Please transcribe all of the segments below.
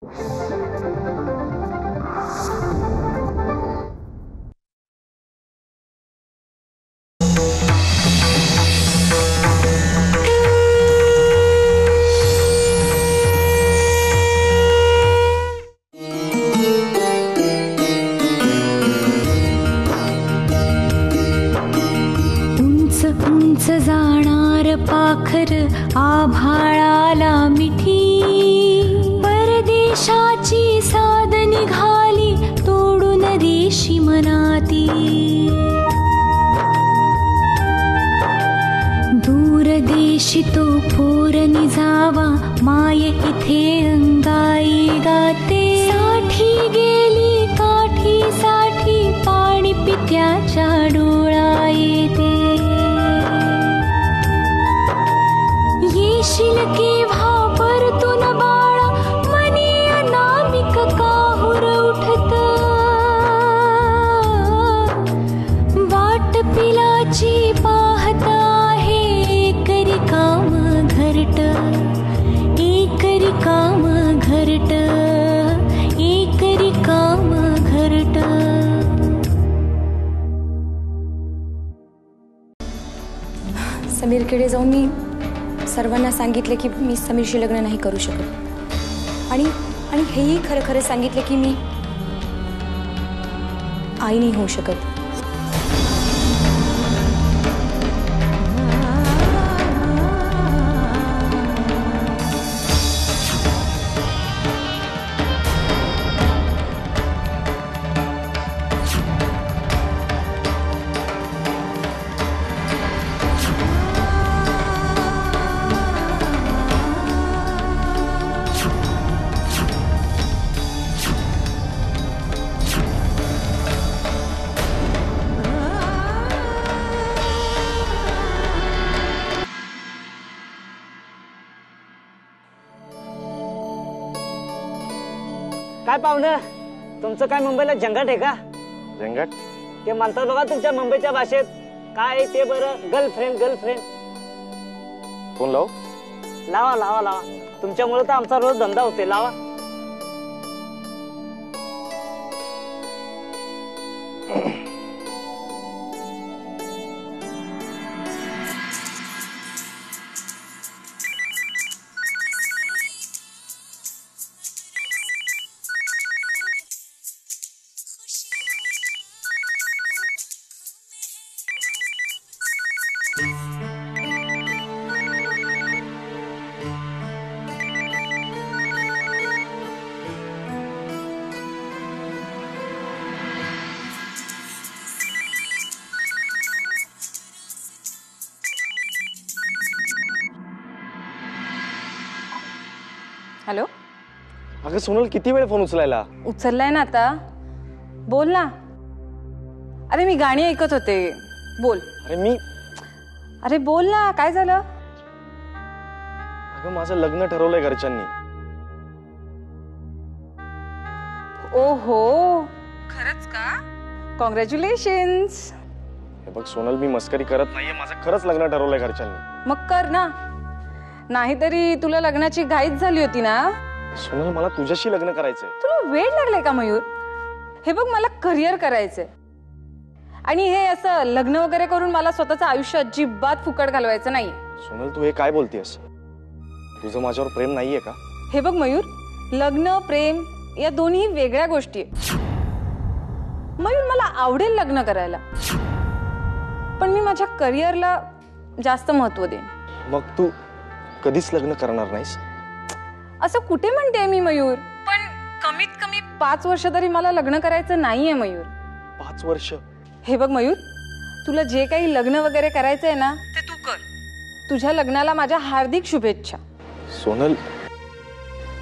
उंच जाणार पाखर आभाळाला मिठी, परदेशाची साद निघाली तोडून रेशी मनाती। दूर देशी तो पोरनी जावा माय इथे अंगाई गाते। साठी गेली काठी साठी पाणी पित्याच्या डोळा येते। येशील केव्हा परतून बाळा मनी अनामिक काहुर उठत। वाट पिलाची पाहत आहे एकरी काम घरट, एकरी काम घरट, एकरी काम घरट। समीरकडे जाऊन मी सर्वांना सांगितले की मी समीरशी लग्न नाही करू शकत आणि हेही खरं खरं सांगितले की मी आई नाही होऊ शकत। काय पाहुणं, तुमचं काय मुंबईला झंगाट आहे का? झंगाट? ते म्हणतात बघा तुमच्या मुंबईच्या भाषेत काय ते बरं, गर्लफ्रेंड गर्लफ्रेंड। फोन लाव? लावा लावा लावा, तुमच्यामुळे तर आमचा रोज धंदा होते, लावा। हॅलो? अगं सोनल, किती वेळ फोन उचलायला? उचललाय ना आता, बोल ना। अरे मी गाणी ऐकत होते, बोल। अरे बोल ना, काय झालं? अगं माझं लग्न ठरवलंय घरच्यांनी। ओहो, खरंच का? कॉंग्रॅच्युलेशन्स। हे बघ सोनल, मी मस्करी करत नाहीये, माझं खरंच लग्न ठरवलंय घरच्यांनी। मग कर ना, नाहीतरी तुला लग्नाची घाईच झाली होती ना। सोनल, मला तुझ्याशी लग्न करायचंय। तुला वेळ लागलाय का मयूर? हे बघ, मला करिअर करायचंय आणि हे असं लग्न वगैरे करून मला स्वतःचं आयुष्य अजिबात फुकट घालवायचं नाही। सोनल, तू हे काय बोलतेस? तुझं माझ्यावर प्रेम नाहीये का? हे बघ मयूर, लग्न प्रेम या दोन्ही वेगळ्या गोष्टी आहेत। मयूर, मला आवडेल लग्न करायला, पण मी माझ्या करिअरला जास्त महत्त्व देईन। मग तू कधीच लग्न करणार नाहीस? असं कुठे म्हणते मी मयूर, पण कमीत कमी 5 वर्ष तरी मला लग्न करायचं नाहीये मयूर। 5 वर्ष? हे बघ मयूर, तुला जे काही लग्न वगैरे करायचंय ना ते तू कर। तुझ्या लग्नाला माझ्या हार्दिक शुभेच्छा। सोनल,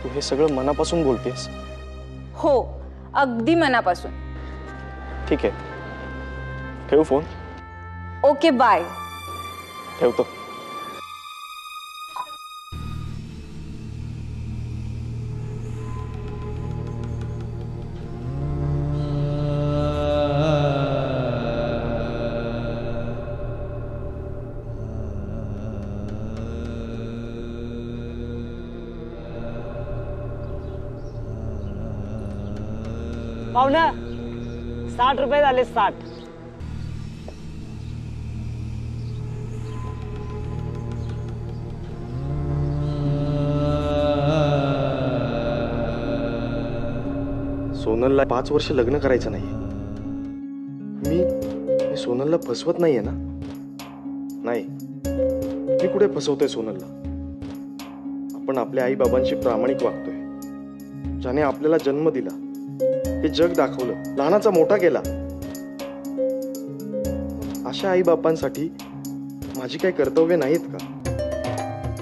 तू हे सगळं मनापासून बोलतेस? हो, अगदी मनापासून। ठीक आहे, ठेव फोन। Okay, bye. ठेवतो। पाहुणा 60 रुपये झाले 60. सोनलला 5 वर्ष लग्न करायचं नाहीये. मी सोनलला फसवत नाहीये ना. नाही, मी कुठे फसवतोय सोनलला. आपण आपल्या आई बाबांशी प्रामाणिक वागतोय. ज्याने आपल्याला जन्म दिला, हे जग दाखवलं, लहानाचा मोठा केला, अशा आई बापांसाठी माझी काही कर्तव्य नाहीत का?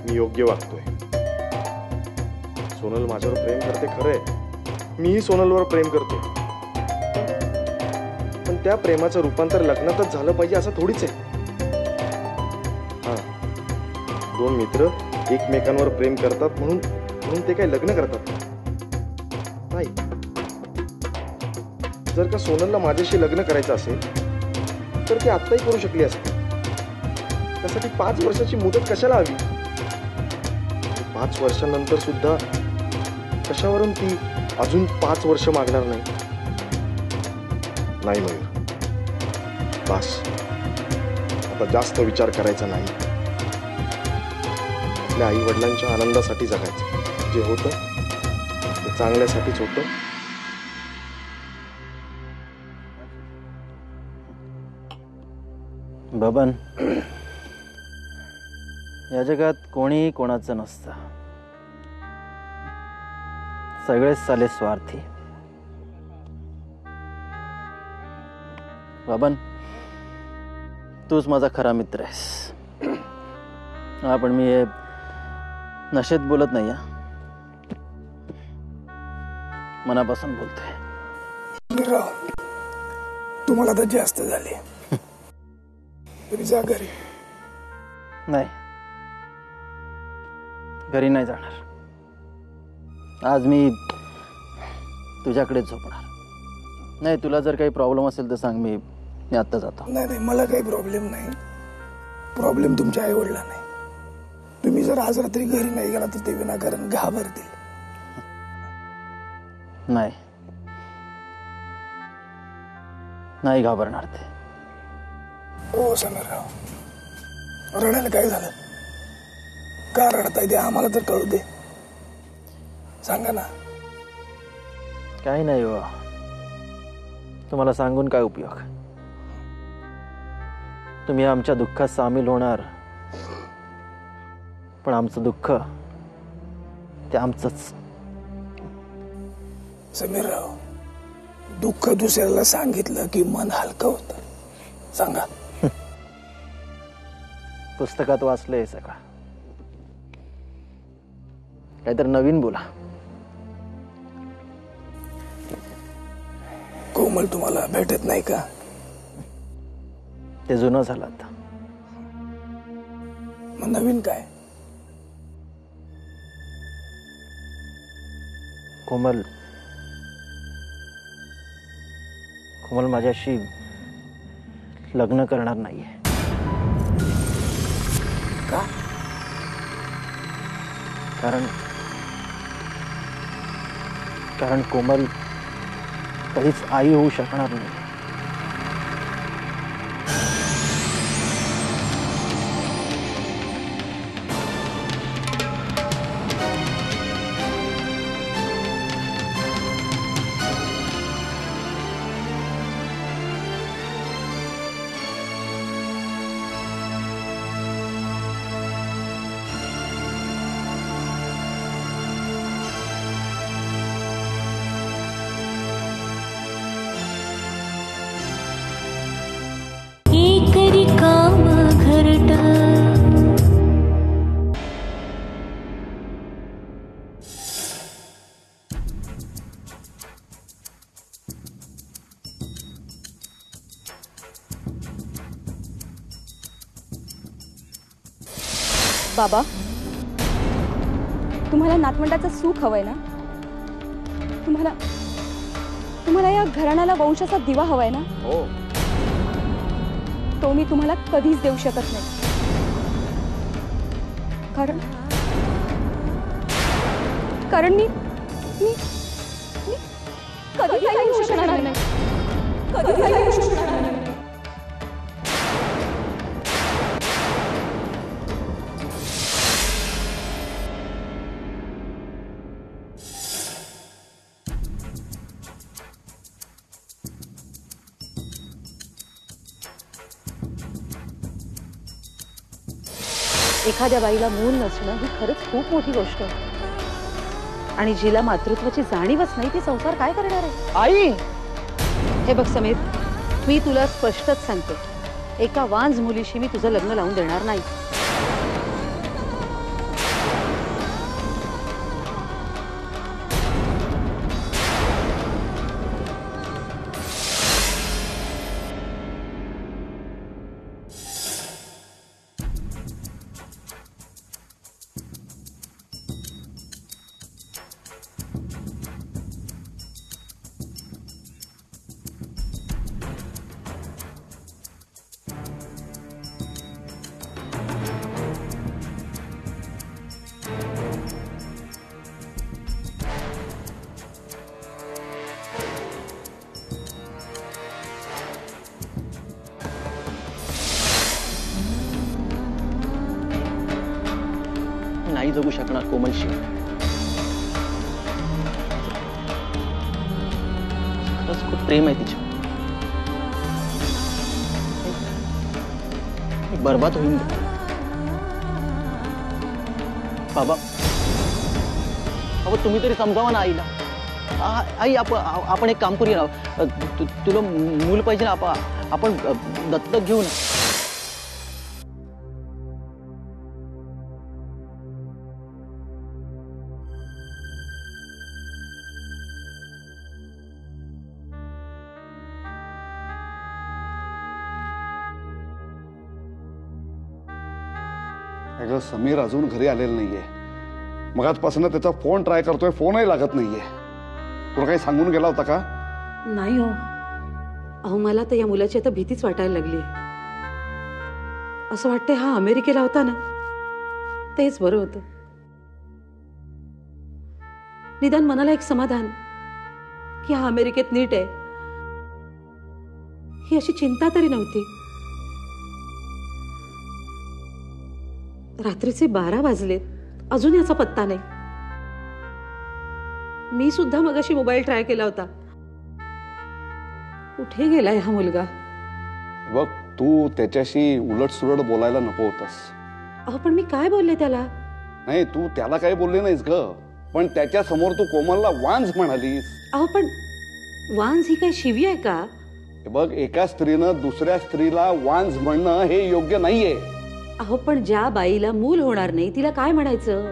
मी योग्य वागतोय. सोनल माझ्यावर प्रेम करते खरंय. मीही सोनलवर प्रेम करतो. पण त्या प्रेमाचं रूपांतर लग्नातच झालं पाहिजे असं थोडीच आहे. हा, 2 मित्र एकमेकांवर प्रेम करतात म्हणून ते काय लग्न करतात नाही. जर का सोनलला माझ्याशी लग्न करायचं असेल तर ती आत्ताही करू शकली असते. त्यासाठी 5 वर्षाची मुदत कशाला हवी? 5 वर्षांनंतर सुद्धा कशावरून ती अजून 5 वर्ष मागणार नाही? नाही मयूर, बस. आता जास्त विचार करायचा नाही. आपल्या आई वडिलांच्या आनंदासाठी जगायचं. जे होतं ते चांगल्यासाठीच होतं. बबन, या जगात कोणीही कोणाचं नसतं. सगळेच साले स्वार्थी. बबन, तूच माझा खरा मित्र आहेस. हा, पण मी हे नशेत बोलत नाही. मनापासून बोलतोय. तुम्हाला तर जास्त झाले. तुम्ही जा घरी. नाही, घरी नाही जाणार. आज मी तुझ्याकडेच झोपणार. नाही, तुला जर काही प्रॉब्लेम असेल तर सांग. मी आत्ता जातो. नाही, मला काही प्रॉब्लेम नाही. प्रॉब्लेम तुमच्या आई वडिला नाही. तुम्ही जर आज रात्री घरी नाही गेला तर ते विनाकारण घाबरतील. नाही घाबरणार ते. हो समीरराव, रडायला काय झालं? का रडताय ते आम्हाला तर कळू दे. सांगा ना. काही नाही हो, तुम्हाला सांगून काय उपयोग? तुम्ही आमच्या दुःखात सामील होणार, पण आमचं दुःख ते आमचंच. समीरराव, दुःख दुसऱ्याला सांगितलं की मन हलकं होतं. सांगा. पुस्तकात वाचलंय सगळं. काहीतरी नवीन बोला. कोमल तुम्हाला भेटत नाही का? ते जुनं झालं आता. मग नवीन काय? कोमल माझ्याशी लग्न करणार नाहीये. का? कारण कोमल कधीच आई होऊ शकणार नाही. बाबा, तुम्हाला नातवंडाचं सुख हवंय ना? तुम्हाला या घराण्याला वंशाचा दिवा हवाय ना? हो. तो मी तुम्हाला कधीच देऊ शकत नाही. कारण मी कधीच आई होऊ शकणार कधी काही होऊ शकणार नाही. एखाद्या बाईला मूल नसणं ही खरंच खूप मोठी गोष्ट आहे. आणि जिला मातृत्वाची जाणीवच नाही ती संसार काय करणार आहे. आई हे बघ समीर, मी तुला स्पष्टच सांगते, एका वांज मुलीशी मी तुझं लग्न लावून देणार नाही. नाही जगू शकणार कोमलशी. खरंच खूप प्रेम आहे तिच्या. बरबाद होईल बाबा. बाबा तुम्ही तरी समजावा ना आईला. आई आपण एक काम करूया ना, तुला मूल पाहिजे ना, आपण दत्तक घेऊ ना. अगं समीर अजून घरी आलेला नाहीये. मगाचपासून त्याचा फोन ट्राय करतोय, फोनही लागत नाहीये. तुला काही सांगून गेला होता का? नाही हो. अहो मला तर या मुलाची आता भीतीच वाटायला लागली. असं वाटतंय हा अमेरिकेला होता ना तेच बरं होतं. निदान मनाला एक समाधान की हा अमेरिकेत नीट आहे, ही अशी चिंता तरी नव्हती. रात्रीचे 12 वाजलेत, अजून याचा पत्ता नाही. मी सुद्धा मगाशी मोबाईल ट्राय केला होता. कुठे गेलाय हा मुलगा? बघ तू त्याच्याशी उलट सुलट बोलायला नको होतस. अहो पण मी काय बोलले त्याला? नाही तू त्याला काही बोलली नाहीस ग, पण त्याच्या समोर तू कोमलला वांज म्हणालीस. अहो पण वांज ही काही शिवी आहे का? बघ एका स्त्रीनं दुसऱ्या स्त्रीला वांज म्हणणं हे योग्य नाहीये. अहो पण ज्या बाईला मूल होणार नाही तिला काय म्हणायचं?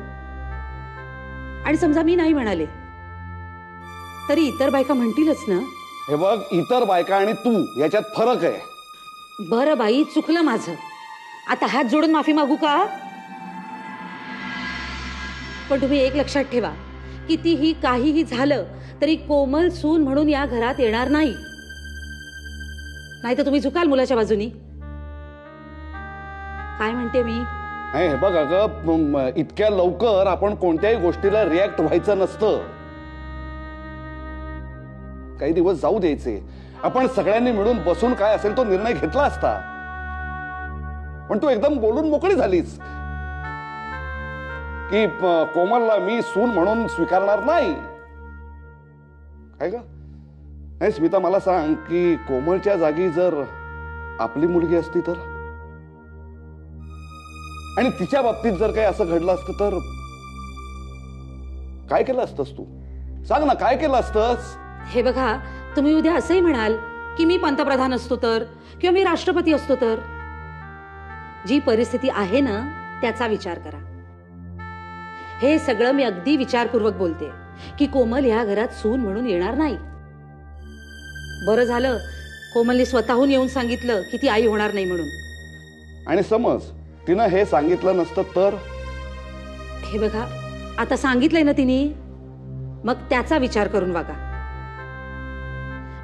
आणि समजा मी नाही म्हणाले तरी इतर बायका म्हणतीलच ना. हे बघ इतर बायका आणि तू याच्यात फरक आहे. बरं बाई चुकलं माझं, आता हात जोडून माफी मागू का? पण तुम्ही एक लक्षात ठेवा, कितीही काहीही झालं तरी कोमल सून म्हणून या घरात येणार नाही. नाही तर तुम्ही झुकाल मुलाच्या बाजूनी. काय म्हणते मी? नाही हे बघ अगं इतक्या लवकर आपण कोणत्याही गोष्टीला रिॲक्ट व्हायचं नसतं. काही दिवस जाऊ द्यायचे. आपण सगळ्यांनी मिळून बसून काय असेल तो निर्णय घेतला असता. पण तू एकदम बोलून मोकळी झालीस की कोमलला मी सून म्हणून स्वीकारणार नाही. काय ग? नाही स्मिता मला सांग की कोमलच्या जागी जर आपली मुलगी असती तर, आणि तिच्या बाबतीत जर काही असं घडलं असतं तर काय केलं असतंस तू? सांग ना काय केलं असतंस? हे बघा तुम्ही उद्या असंही म्हणाल की मी पंतप्रधान असतो तर, किंवा मी राष्ट्रपती असतो तर. जी परिस्थिती आहे ना त्याचा विचार करा. हे सगळं मी अगदी विचारपूर्वक बोलते की कोमल ह्या घरात सून म्हणून येणार नाही. बरं झालं कोमलने स्वतःहून येऊन सांगितलं की ती आई होणार नाही म्हणून. आणि समज तिनं हे सांगितलं नसतं तर? हे बघा आता सांगितलंय ना तिने, मग त्याचा विचार करून वागा.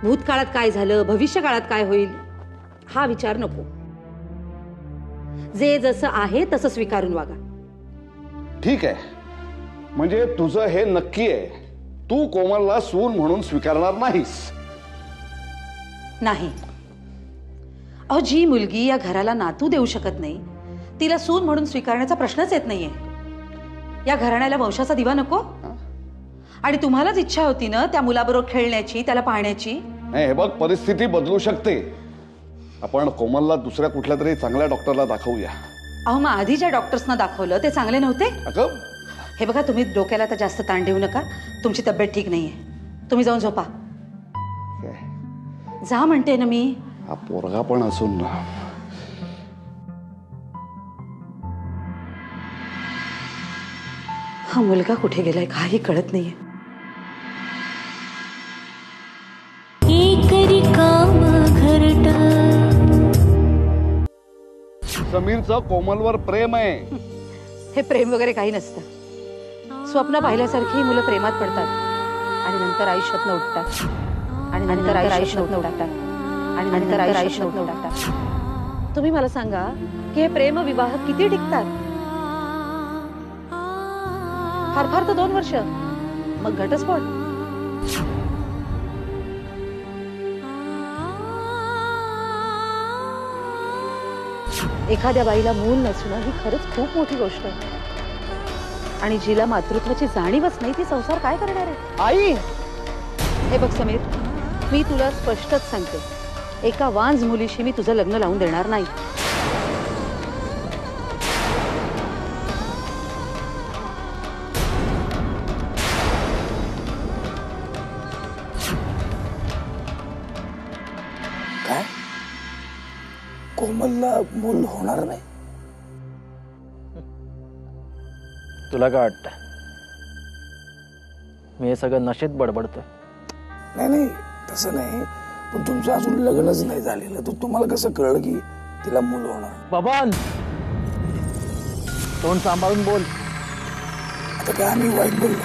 भूतकाळात काय झालं, भविष्य काळात काय होईल हा विचार नको. जे जसं आहे तसं स्वीकारून वागा. ठीक आहे, म्हणजे तुझं हे नक्की आहे, तू कोमलला सून म्हणून स्वीकारणार नाहीस. नाही. अहो, जी मुलगी या घराला नातू देऊ शकत नाही तिला सून म्हणून स्वीकारण्याचा प्रश्नच येत नाहीये. या घराण्याला वंशाचा दिवा नको? आणि तुम्हालाच इच्छा होती ना त्या मुलाबरोबर खेळण्याची, त्याला पाहण्याची. नाही, हे बघ, परिस्थिती बदलू शकते. आपण कोमलला दुसऱ्या कुठल्या तरी चांगल्या डॉक्टरला दाखवूया. अहो, मग आधी ज्या डॉक्टर्सना दाखवलं ते चांगले नव्हते? अगं, हे बघा, तुम्ही डोक्याला तर जास्त ताण देऊ नका. तुमची तब्येत ठीक नाहीये. तुम्ही जाऊन झोपा. जा म्हणते ना मी. हा पोरगा पण असून ना. हा मुलगा कुठे गेलाय काही कळत नाहीये. एक रिकाम घरट. समीरचं कोमलवर प्रेम आहे. हे प्रेम वगैरे काही नसतं. स्वप्न पाहिल्यासारखी ही मुलं प्रेमात पडतात आणि नंतर आयुष्यातनं उठतात आणि नंतर आयुष्यातनं उठतात आणि नंतर आयुष्यातनं उठतात. तुम्ही मला सांगा की हे प्रेम विवाह किती टिकतात? फार फार तर 2 वर्ष, मग घटस्फोट. एखाद्या बाईला मूल नसणं ही खरंच खूप मोठी गोष्ट आहे. आणि जिला मातृत्वाची जाणीवच नाही ती संसार काय करणार आहे? आई, हे बघ समीर, मी तुला स्पष्टच सांगते, एका वांज मुलीशी मी तुझं लग्न लावून देणार नाही. काय कोमलला मूल होणार नाही? तुला काय वाटतं मी हे सगळं नशेत बडबडतोय? नाही नाही, तसं नाही, पण तुमचं अजून लग्नच नाही झालेलं, तर तुम्हाला कसं कळलं की तिला मूल होणार? बबन, तोंड सांभाळून बोल. आता काय आम्ही वाईट बोललो?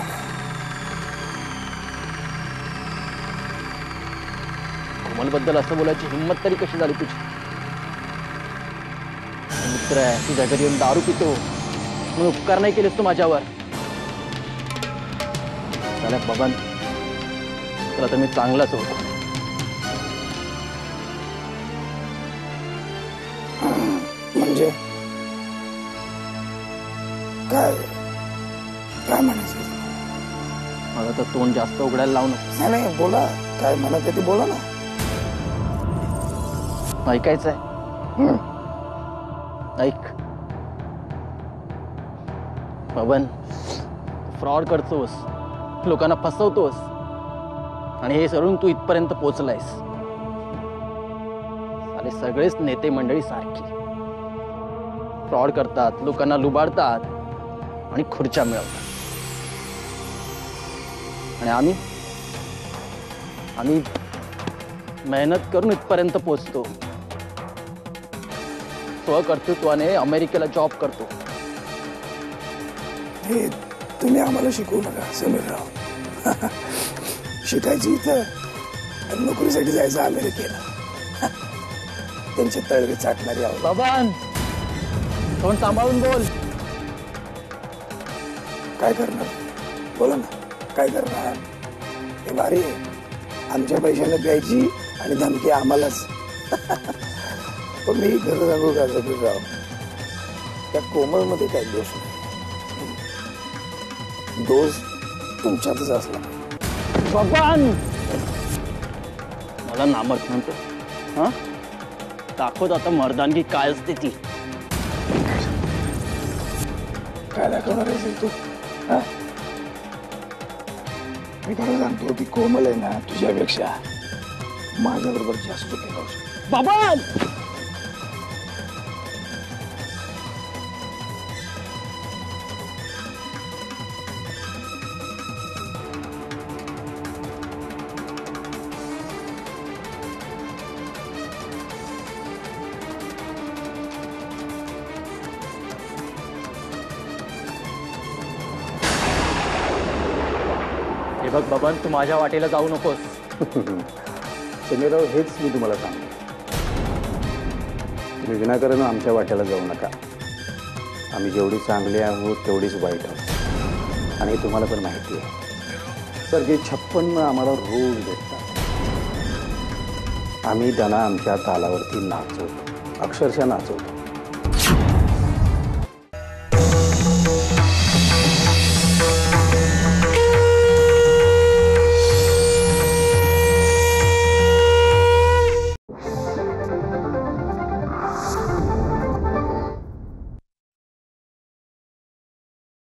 कोमलबद्दल असं बोलायची हिंमत तरी कशी झाली तुझी? मित्र आहे, तुझ्या घरी येऊन दारू पितो म्हणून उपकार नाही केलेस तू माझ्यावर. चला बबन, तुला तर मी चांगलाच होतो. म्हणजे काय काय म्हणायचं? मला तर तोंड जास्त उघडायला लावू नको. नाही नाही, बोला, काय म्हणत ते बोला ना. ऐकायचंय? ऐक बबन, फ्रॉड करतोस, लोकांना फसवतोस आणि हे सरून तू इथपर्यंत पोहोचलायस. आणि सगळेच नेते मंडळी सारखी फ्रॉड करतात, लोकांना लुबाडतात आणि खुर्च्या मिळवतात. आणि आम्ही मेहनत करून इथपर्यंत पोहोचतो. स्वकर्तृत्वाने अमेरिकेला जॉब करतो. हे तुम्ही आम्हाला शिकवू नका समीरराव. शिकायची इथं, नोकरीसाठी जायचं अमेरिकेला. त्यांचे तळवे चाटणारी आहोत. बबन, तोंड सांभाळून बोल. काय करणार? बोला ना, काय करणार? हे भारी आहे, आमच्या पैशाने प्यायची आणि धमकी आम्हालाच. पण मी खरं सांगू का समीरराव, त्या कोमलमध्ये काही दोष नाही. दोष तुमच्यातच असला. बबन, मला नामर्थ म्हणतो? हा, दाखवत आता मर्दानगी काय असते ती. काय दाखवणार असेल तू? हा, मी खरं सांगतो, ती कोमल आहे ना, तुझ्यापेक्षा माझ्याबरोबर जास्त केलं. बबन, हे बघ बबन, तू माझ्या वाटेला जाऊ नकोस. समीरराव, हेच मी तुम्हाला सांगतो, तुम्ही विनाकारण आमच्या वाट्याला जाऊ नका. आम्ही जेवढी चांगली आहोत तेवढीच वाईट आहोत, आणि हे तुम्हाला पण माहिती आहे. तर जे 56 आम्हाला रोज भेटतात, आम्ही त्यांना आमच्या तालावरती नाचवतो, अक्षरशः नाचवतो.